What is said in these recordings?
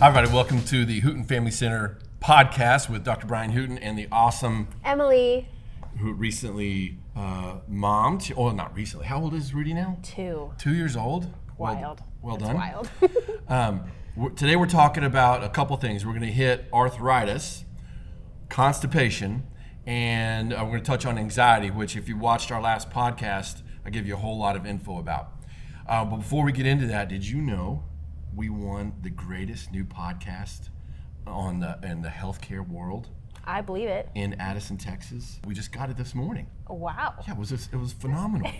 Hi, everybody. Welcome to the Hooten Family Center podcast with Dr. Brian Hooten and the awesome Emily, who recently mommed. Oh, not recently. How old is Rudy now? 2. 2 years old. Wild. Well That's done. Wild. Today we're talking about a couple things. We're going to hit arthritis, constipation, and we're going to touch on anxiety, which if you watched our last podcast, I give you a whole lot of info about. But before we get into that, did you know we won the greatest new podcast in the healthcare world I believe it. in Addison, Texas? We just got it this morning. Wow. Yeah, it was phenomenal.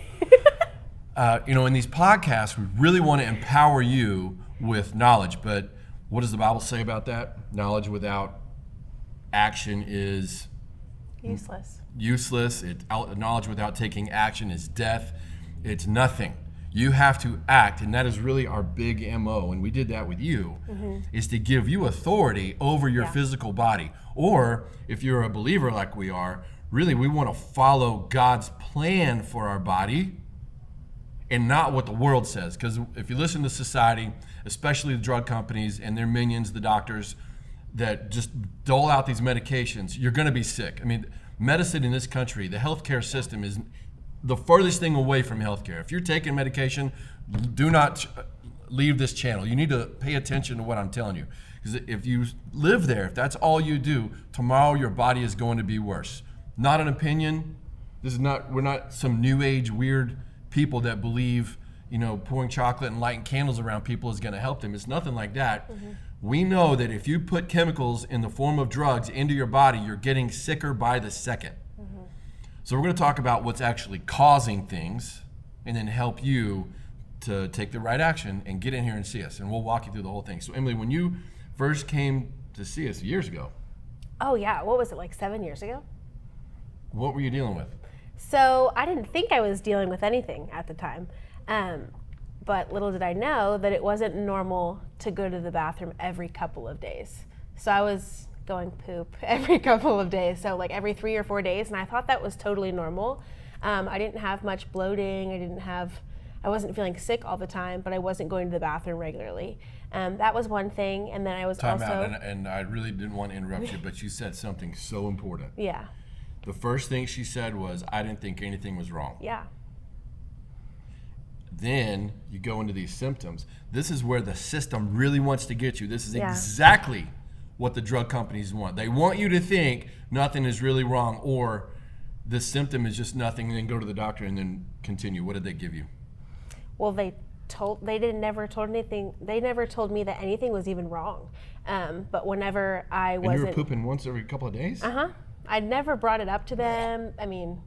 In these podcasts, we really want to empower you with knowledge, but what does the Bible say about that? Knowledge without action is Useless. Knowledge without taking action is death. It's nothing. You have to act, and that is really our big MO, and we did that with you, is to give you authority over your physical body. Or if you're a believer like we are, really we want to follow God's plan for our body and not what the world says. Because if you listen to society, especially the drug companies and their minions, the doctors, that just dole out these medications, you're going to be sick. I mean, medicine in this country, the healthcare system is the furthest thing away from healthcare. If you're taking medication, do not leave this channel. You need to pay attention to what I'm telling you. Because if you live there, if that's all you do, tomorrow your body is going to be worse. Not an opinion. We're not some new age weird people that believe, pouring chocolate and lighting candles around people is going to help them. It's nothing like that. We know that if you put chemicals in the form of drugs into your body, you're getting sicker by the second. So we're going to talk about what's actually causing things and then help you to take the right action and get in here and see us. And we'll walk you through the whole thing. So Emily, when you first came to see us years ago. Oh yeah, what was it, like 7 years ago? What were you dealing with? So I didn't think I was dealing with anything at the time. But little did I know that it wasn't normal to go to the bathroom every couple of days. So I was going poop every couple of days, so like every 3 or 4 days, and I thought that was totally normal. I didn't have much bloating, I wasn't feeling sick all the time, but I wasn't going to the bathroom regularly. That was one thing, and then I was Time out, and I really didn't want to interrupt you, but you said something so important. Yeah. The first thing she said was, I didn't think anything was wrong. Yeah. Then you go into these symptoms. This is where the system really wants to get you. This is Yeah. exactly what the drug companies want. They want you to think nothing is really wrong, or the symptom is just nothing, and then go to the doctor and then continue. What did they give you? Well, they never told me that anything was even wrong. But whenever I wasn't... And you were pooping once every couple of days? I'd never brought it up to them. I mean,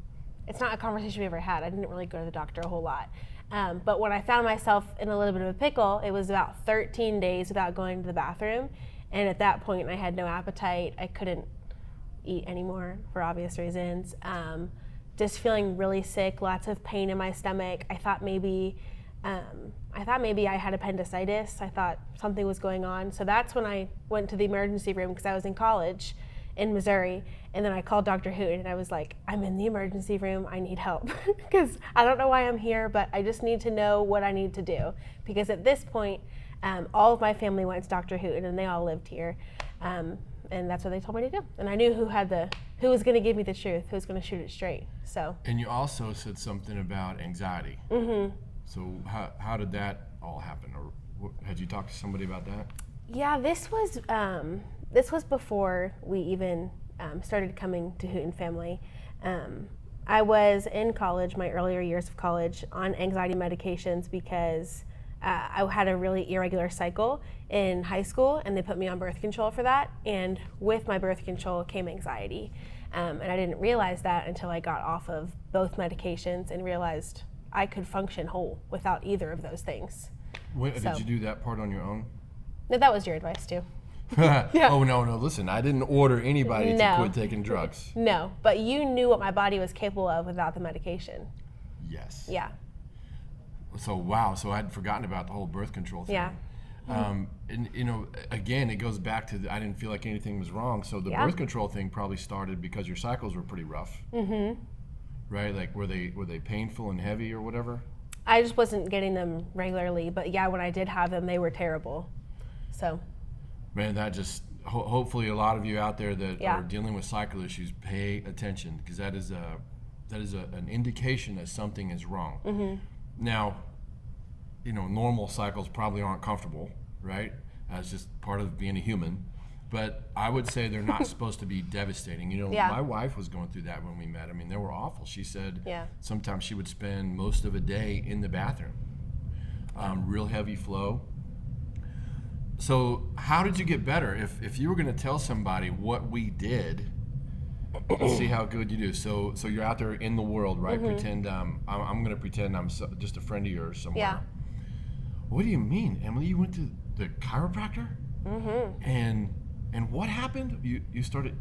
it's not a conversation we ever had. I didn't really go to the doctor a whole lot. But when I found myself in a little bit of a pickle, it was about 13 days without going to the bathroom. And at that point, I had no appetite. I couldn't eat anymore for obvious reasons. Just feeling really sick, lots of pain in my stomach. I thought maybe I had appendicitis. I thought something was going on. So that's when I went to the emergency room because I was in college in Missouri. And then I called Dr. Hooten and I was like, I'm in the emergency room. I need help because I don't know why I'm here, but I just need to know what I need to do. Because at this point, all of my family went to Dr. Hooten and they all lived here. And that's what they told me to do. And I knew who was going to give me the truth, who was going to shoot it straight. So. And you also said something about anxiety. So how did that all happen? Or had you talked to somebody about that? Yeah, this was before we even started coming to Hooten Family. I was in college, my earlier years of college, on anxiety medications because I had a really irregular cycle in high school, and they put me on birth control for that. And with my birth control came anxiety. And I didn't realize that until I got off of both medications and realized I could function whole without either of those things. Did you do that part on your own? No, that was your advice too. Yeah. Oh, no, listen, I didn't order anybody to quit taking drugs. No, but you knew what my body was capable of without the medication. Yes. Yeah. So, wow, so I'd forgotten about the whole birth control thing. Yeah. And, again, it goes back to I didn't feel like anything was wrong. So the birth control thing probably started because your cycles were pretty rough. Right? Like, were they painful and heavy or whatever? I just wasn't getting them regularly, but yeah, when I did have them, they were terrible. So. Man, that just hopefully a lot of you out there that Yeah. are dealing with cycle issues pay attention, because that is an indication that something is wrong. Now, normal cycles probably aren't comfortable, right? It's just part of being a human. But I would say they're not supposed to be devastating. Yeah. My wife was going through that when we met. I mean, they were awful. She said Yeah. sometimes she would spend most of a day in the bathroom. Real heavy flow. So how did you get better? If you were going to tell somebody what we did, let's see how good you do. So you're out there in the world, right? Pretend I'm going to pretend I'm just a friend of yours somewhere. Yeah. What do you mean, Emily? You went to the chiropractor? And what happened? You started,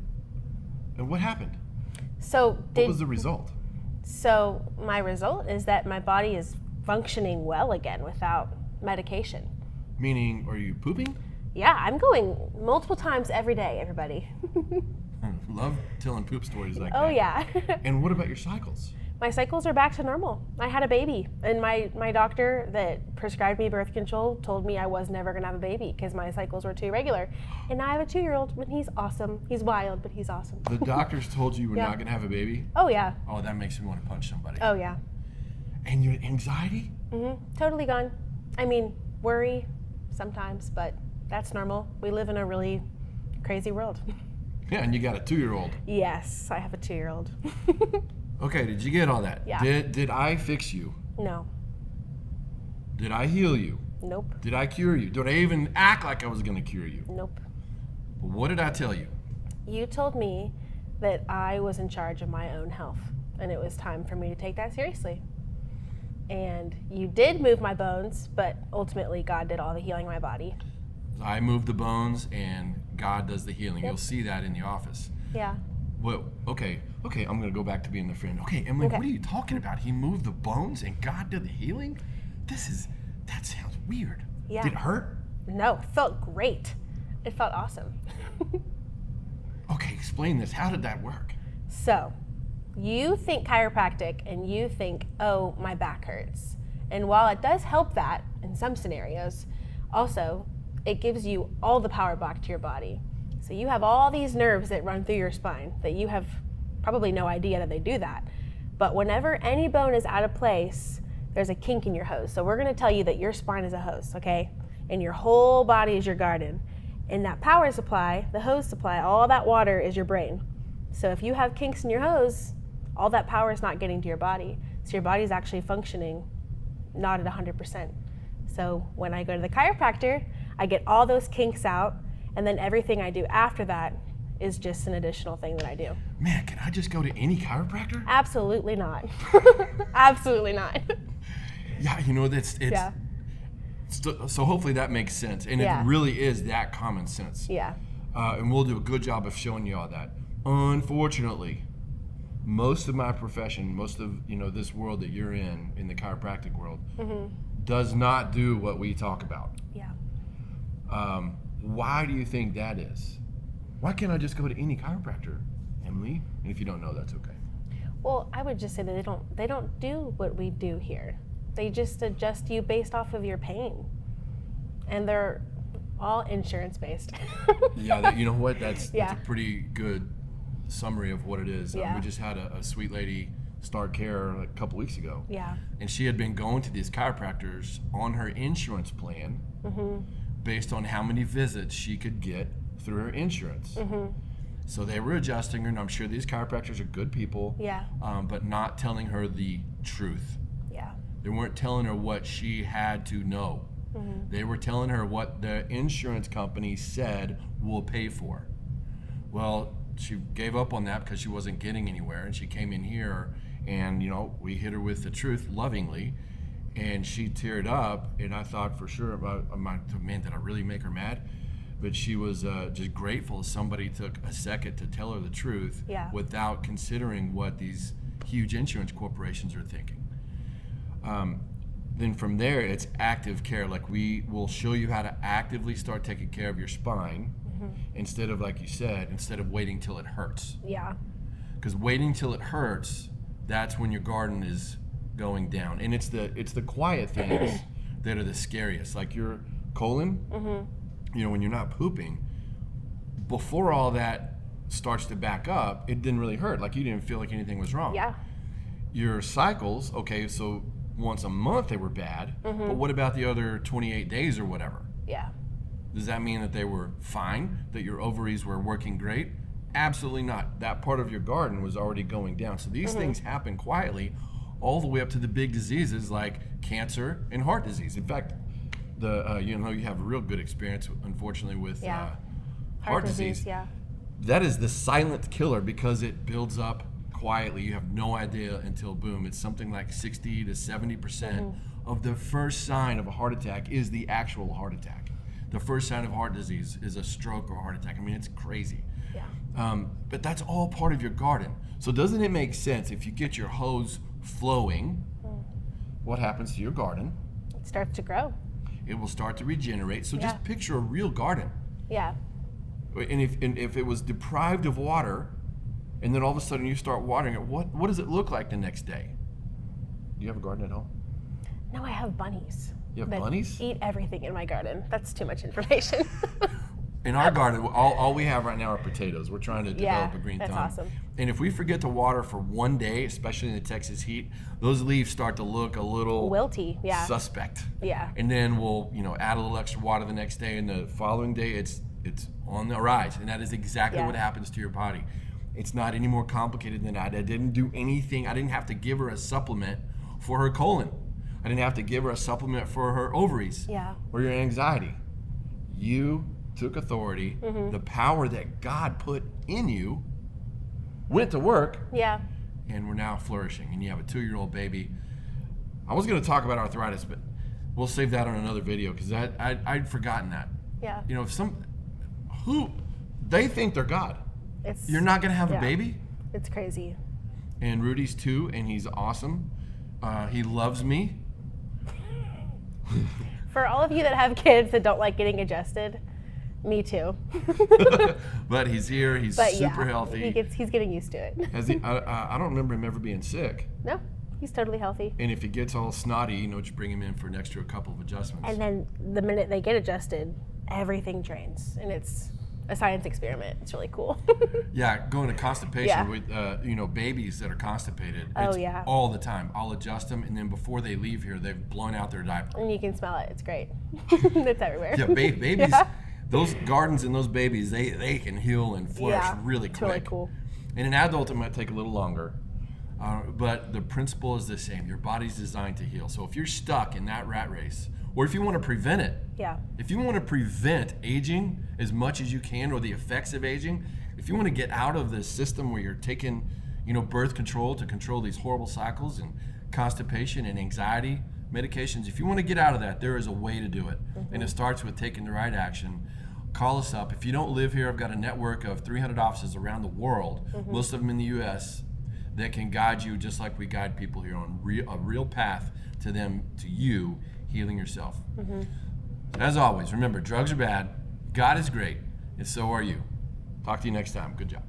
and what happened? So What was the result? So my result is that my body is functioning well again without medication. Meaning, are you pooping? Yeah, I'm going multiple times every day, everybody. Love telling poop stories like Oh that. yeah. And what about your cycles? My cycles are back to normal. I had a baby, and my doctor that prescribed me birth control told me I was never gonna have a baby because my cycles were too irregular. And I have a 2-year-old, and he's awesome. He's wild, but he's awesome. The doctors told you you were Yeah. not going to have a baby? Oh yeah. Oh, that makes me want to punch somebody. Oh yeah. And your anxiety? Totally gone. I mean, worry sometimes, but that's normal. We live in a really crazy world. Yeah, and you got a 2-year-old. Yes, I have a 2-year-old. Okay, did you get all that? Yeah. Did I fix you? No. Did I heal you? Nope. Did I cure you? Did I even act like I was going to cure you? Nope. What did I tell you? You told me that I was in charge of my own health, and it was time for me to take that seriously. And you did move my bones, but ultimately God did all the healing in my body. I move the bones and God does the healing. Yep. You'll see that in the office. Yeah. Well, okay, I'm gonna go back to being the friend. Okay, Emily, Okay. what are you talking about? He moved the bones and God did the healing? That sounds weird. Yeah. Did it hurt? No, it felt great. It felt awesome. Okay, explain this. How did that work? So, you think chiropractic and you think, oh, my back hurts. And while it does help that in some scenarios, also, it gives you all the power back to your body. So you have all these nerves that run through your spine that you have probably no idea that they do that. But whenever any bone is out of place, there's a kink in your hose. So we're gonna tell you that your spine is a hose, okay? And your whole body is your garden. And that power supply, the hose supply, all that water is your brain. So if you have kinks in your hose, all that power is not getting to your body. So your body's actually functioning not at 100%. So when I go to the chiropractor, I get all those kinks out, and then everything I do after that is just an additional thing that I do. Man, can I just go to any chiropractor? Absolutely not. Absolutely not. Yeah, it's Yeah. so hopefully that makes sense. And Yeah. it really is that common sense. Yeah. And we'll do a good job of showing you all that. Unfortunately, most of my profession, most of this world that you're in the chiropractic world, does not do what we talk about. Yeah. Why do you think that is? Why can't I just go to any chiropractor, Emily? And if you don't know, that's okay. Well, I would just say that they don't do what we do here. They just adjust you based off of your pain. And they're all insurance based. Yeah, you know what? That's Yeah. a pretty good summary of what it is. Yeah. We just had a sweet lady start care a couple weeks ago. Yeah. And she had been going to these chiropractors on her insurance plan based on how many visits she could get through her insurance. So they were adjusting her, and I'm sure these chiropractors are good people, Yeah. but not telling her the truth. Yeah. They weren't telling her what she had to know. They were telling her what the insurance company said we'll pay for. Well, she gave up on that because she wasn't getting anywhere, and she came in here, and we hit her with the truth lovingly, and she teared up, and I thought for sure man, did I really make her mad? But she was just grateful somebody took a second to tell her the truth Yeah. without considering what these huge insurance corporations are thinking. Then from there, it's active care. Like we will show you how to actively start taking care of your spine instead of, like you said, instead of waiting till it hurts. Yeah. Because waiting till it hurts, that's when your garden is going down. And it's the quiet things that are the scariest. Like your colon, when you're not pooping, before all that starts to back up, it didn't really hurt. Like you didn't feel like anything was wrong. Yeah. Your cycles, okay, so once a month they were bad, but what about the other 28 days or whatever? Yeah. Does that mean that they were fine, that your ovaries were working great? Absolutely not. That part of your garden was already going down. So these things happen quietly all the way up to the big diseases like cancer and heart disease. In fact, you have a real good experience, unfortunately, with heart disease. Yeah. That is the silent killer because it builds up quietly. You have no idea until boom. It's something like 60 to 70% of the first sign of a heart attack is the actual heart attack. The first sign of heart disease is a stroke or a heart attack. I mean, it's crazy. Yeah. But that's all part of your garden. So doesn't it make sense if you get your hose flowing, what happens to your garden? It starts to grow. It will start to regenerate. So just picture a real garden. Yeah. And if it was deprived of water, and then all of a sudden you start watering it, what does it look like the next day? Do you have a garden at home? No, I have bunnies. You have that bunnies? Eat everything in my garden. That's too much information. In our garden, all we have right now are potatoes. We're trying to develop a green thumb. That's awesome. And if we forget to water for one day, especially in the Texas heat, those leaves start to look a little wilty. Yeah. Suspect. Yeah. And then we'll add a little extra water the next day, and the following day it's on the rise. And that is exactly what happens to your body. It's not any more complicated than that. I didn't do anything. I didn't have to give her a supplement for her colon. I didn't have to give her a supplement for her ovaries or your anxiety. You took authority. The power that God put in you went to work. Yeah. And we're now flourishing. And you have a 2-year-old baby. I was going to talk about arthritis, but we'll save that on another video because I'd forgotten that. Yeah. They think they're God. You're not going to have a baby? It's crazy. And Rudy's 2, and he's awesome. He loves me. For all of you that have kids that don't like getting adjusted, me too. But he's here. He's super healthy. He's getting used to it. I don't remember him ever being sick. No, he's totally healthy. And if he gets all snotty, just bring him in for an extra couple of adjustments. And then the minute they get adjusted, everything drains, and it's a science experiment. It's really cool. Yeah, going to constipation with babies that are constipated. It's all the time. I'll adjust them, and then before they leave here, they've blown out their diaper. And you can smell it. It's great. It's everywhere. Yeah, babies. Yeah. Those gardens and those babies, they can heal and flourish really quick. It's really cool. In an adult, it might take a little longer, but the principle is the same. Your body's designed to heal. So if you're stuck in that rat race, or if you want to prevent it, if you want to prevent aging as much as you can, or the effects of aging, if you want to get out of the system where you're taking, birth control to control these horrible cycles and constipation and anxiety medications, if you want to get out of that, there is a way to do it. And it starts with taking the right action. Call us up. If you don't live here, I've got a network of 300 offices around the world, most of them in the U.S., that can guide you just like we guide people here on a real path to you healing yourself. As always, remember, drugs are bad, God is great, and so are you. Talk to you next time. Good job.